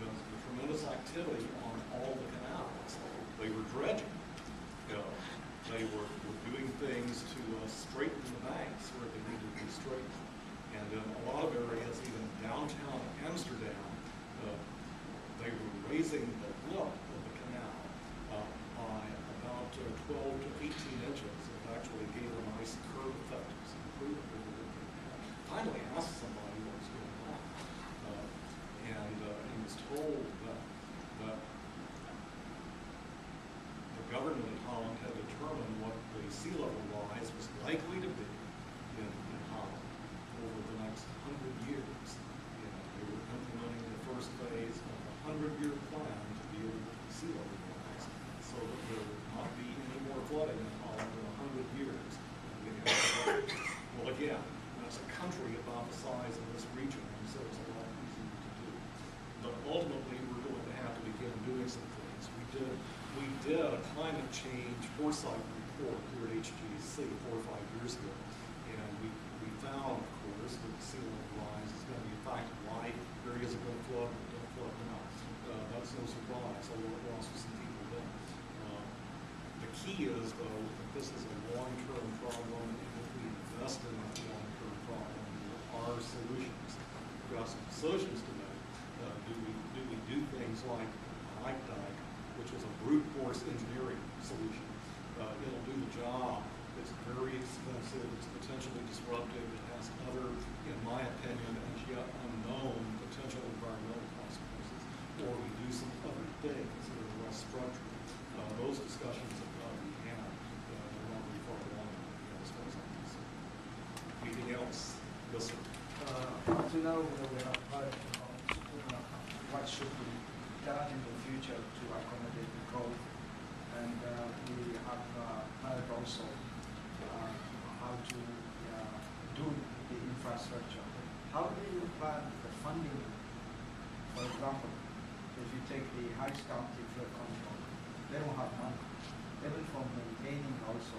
B: was the tremendous activity on all the canals. They were dredging. They were doing things to straighten the banks where they needed to be straightened. And in a lot of areas, even downtown Amsterdam, they were raising the lip of the canal by about 12 to 18 inches. It actually gave a nice curve effect. It was improved. Finally asked somebody what was going on. And he was told that the government in Holland had determined what the sea level rise was likely to be in Holland over the next 100 years. And they were implementing the first phase of a 100-year plan to deal with the sea level rise so that there would not be any more flooding in Holland in 100 years. Well, again, that's a country about the size of this region, and so it's a lot easier to do. But ultimately, we're going to have to begin doing some things. We did a climate change foresight report here at HGC 4 or 5 years ago, and we found, of course, that the sea level rise is going to be a factor. Why areas are going to flood and don't flood now. That's no surprise, although it lost some people then. The key is, though, that this is a long-term problem, and if we invest in that long-term problem, there are solutions. We've got some solutions to make. Do we do things like Ike Dike, which is a brute force engineering solution? It'll do the job. It's very expensive. It's potentially disruptive. It has other, in my opinion, as yet unknown potential environmental consequences. Or we do some other things that are less structural. Those discussions have got to be had. They're not very far along as far as I'm concerned. Anything else? Yes, sir.
L: To know whether we have heard what should be done in the future to accommodate the growth, and we have heard also how to do the infrastructure. How do you plan the funding? For example, if you take the Harris County flood control, they don't have money. Even for maintaining also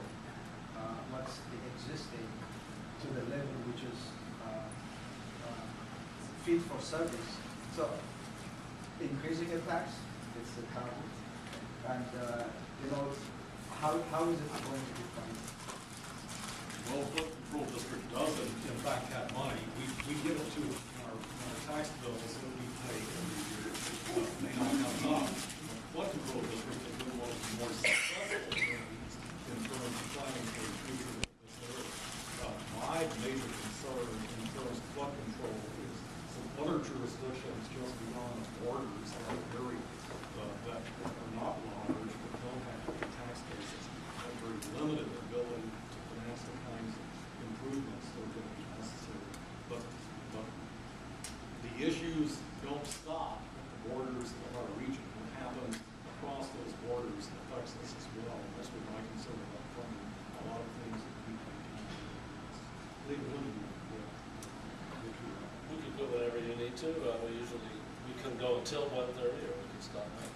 L: what's the existing to the level which is fit for service. So increasing the tax, it's the target. And how is it going to be funded?
B: Well, Flood Control District does, in fact, have money. We give it to our tax bills that we pay every year. May not have enough. Flood Control District has been one of the more successful in terms of planning for the future of this area. My major concern in terms of flood control is some other jurisdictions just beyond the borders of the area that are not large but don't have a tax basis, have very limited ability to finance the kinds of improvements that are going to be necessary. But the issues don't stop at the borders of our region. What happens across those borders affects us as well. And that's what my concern about funding a lot of things that we can do. Leave it with you.
A: We can go whatever you need to. We can go until 1:30, or we can stop now.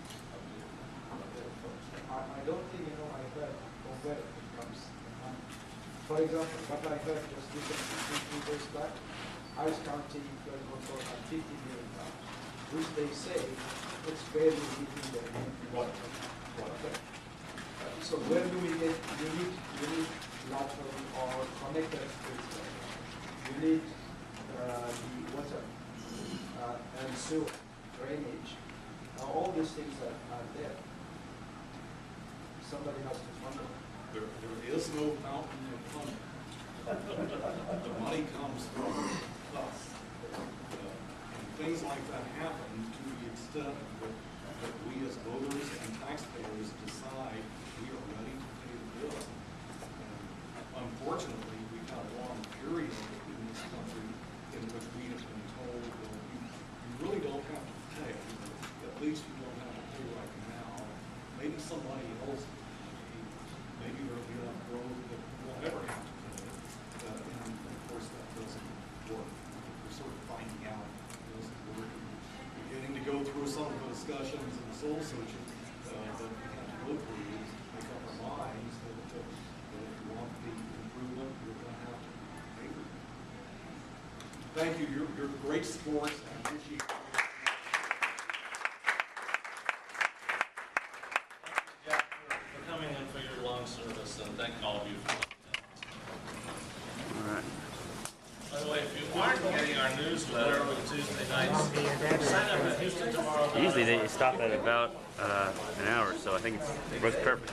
L: I don't think I heard from where it comes the money. For example, what I heard just recently, 2 days back, Harris County flood control had $50 million, which they say it's barely hitting the water. Okay. So where do we get? You need lateral or connected streets. You need the water and sewer, drainage. All these things are there. Somebody has to fund it.
B: There is no fountain of funding. The money comes from us. And things like that happen to the extent that we as voters and taxpayers decide we are ready to pay the bill. And unfortunately, we've had a long period soul searching that we have to go through, make up our minds that if you want the improvement, you're going to have to pay for it. Thank you. You're great sports. I appreciate it.
A: Jack, for coming in for your long service, and thank all of you for that.
M: All right.
A: By the way, if you aren't getting our newsletter on Tuesday nights, sign up at Houston tomorrow.
M: Usually they stop at about an hour, so I think it works perfect.